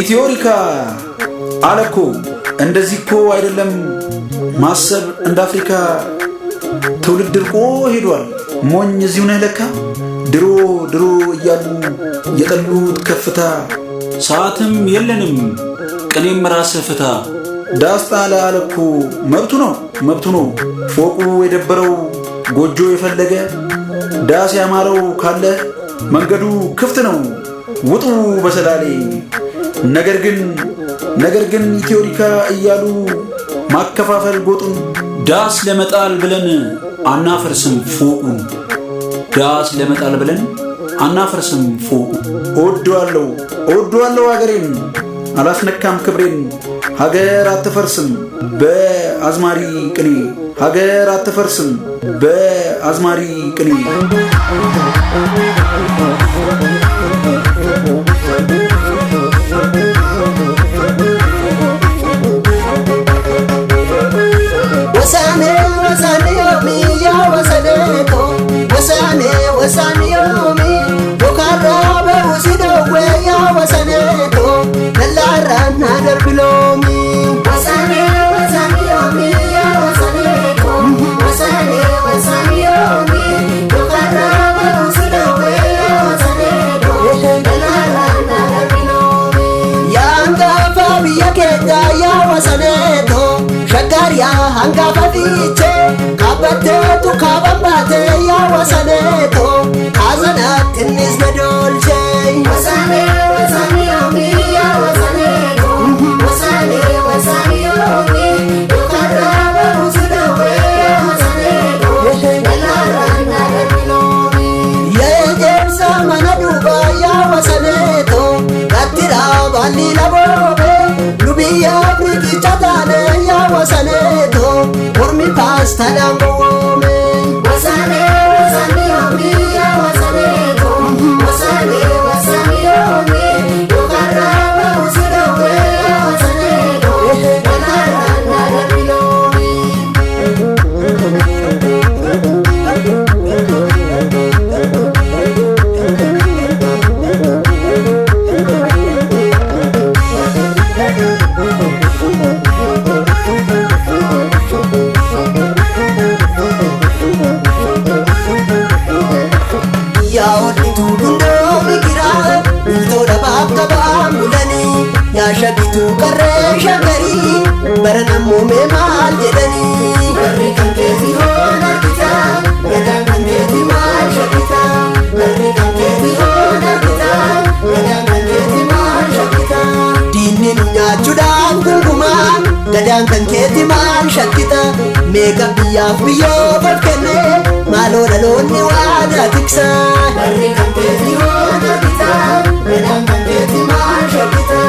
ኢትዮሪካ አለኮ እንደዚህ እኮ አይደለም ማሰብ እንደ አፍሪካ ትውልድ እርቆ ሄዷል ሞኝ እዚሁ ነህ ለካ ድሮ እያሉ የጠሉት ከፍታ ሰዓትም የለንም ቅኔም ራስ ፍታ ዳስጣለ አለኮ መብቱ ነው ፎቁ የደበረው ጎጆ የፈለገ ዳስ ያማረው ካለ መንገዱ ክፍት ነው ውጡ በሰላሌ ነገር ግን ኢትዮሪካ እያሉ ማከፋፈል ጎጡን ዳስ ለመጣል ብለን አናፈርስም ፎቁን ዳስ ለመጣል ብለን አናፈርስም ፎቁን እወደዋለሁ ሀገሬን አላስነካም ክብሬን ሀገር አትፈርስም በአዝማሪ ቅኔ ሀገር አትፈርስም በአዝማሪ ቅኔ ወሳኔ ዮሚ ያ ወሰኔቶ ወሳኔ ዮሚ ዶካራ በውሲደዌ ያ ወሰኔቶ ለላራና ደርብሎሚ ወሳኔ ዮሚ ያ ወሰኔቶ ወሳኔ ዮሚ ዶካራ በውሲደዌ ያ ወሰኔቶ ለላራና ደርብሎሚ ያንጋፋ ብየኬዳ ያ ወሰኔቶ ሸጋሪያ አንጋፋ ፊቼ ካበቴቱ ካበባቴ ያ ወሰኔቶ ካዘናት ትንሽ ነዶልቼ ወሳኔ ዮሚ ያ ወሰኔቶ ወሳኔ ዮሚ ዶካራ በውሲደዌ ያ ወሰኔቶ ለላራና ደርብሎሚ የጀብሳ መነዱባ ያ ወሰኔቶ ጋትራ ባሊ ለቦቤ ሉቢያ ፍሪቂቻታኔ ያ ወሰኔቶ ኦርሚ ፓስታ ዳንጎሜ ወሳኔ ዮሚ ያ ወሰኔቶ ወሳኔ ዮሚ ዶካራ በውሲደዌ ያ ወሰኔቶ ለላራና ደርብሎሚ shabitu qarree shagari baranammoo mee maal jedhanii barri kan keeti hoon argita gadaan kan keeti maal shabbita barri kan keeti hoon argita gadaan kan keeti maal shabbita diinni nu nyaachuudhaaf gungumaa gadaan kan keeti maal shabbita meeqa biyyaaf biyyoof of kenne maaloo dhaloonni waadaa tiksa barri kan keeti hoon argita gadaan kan keeti maal shabbita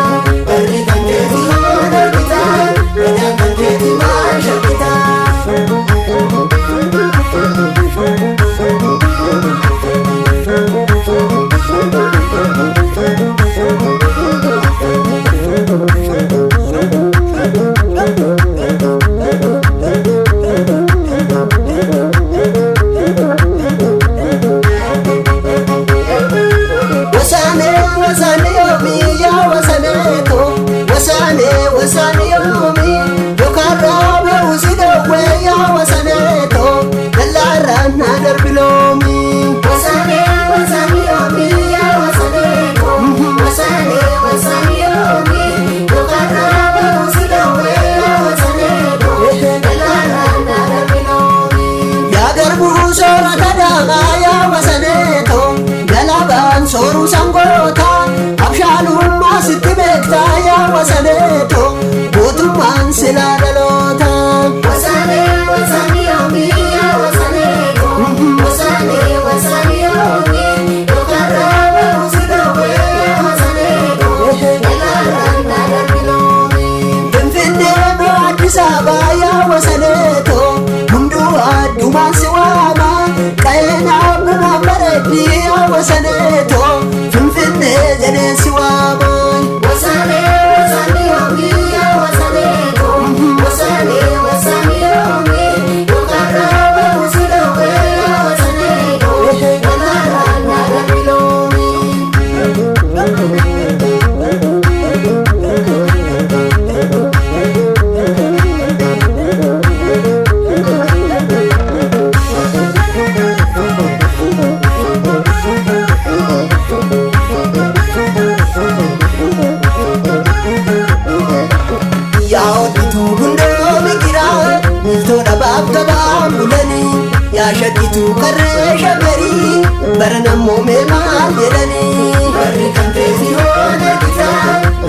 jirtu qarree shaggarii baranammoo mee maal jedhanii warri kan keeti hoon argita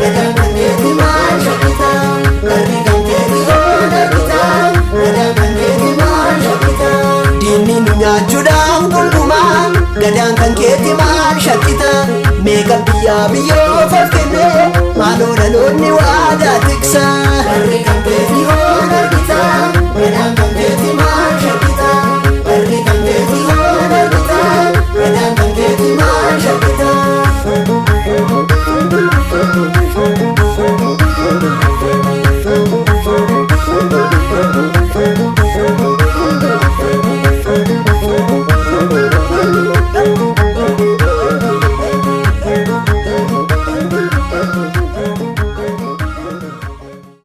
gadaan kan keeti maal shakkita warri kan keeti hoon argita gadaan kan keeti maal shakkita diinni nu nyaachuudhaan gonkumaa gadaan kan keeti maal shakkita meeqa biyyaa biyyoof of kenne maaloo dhaloonni waadaa tiksa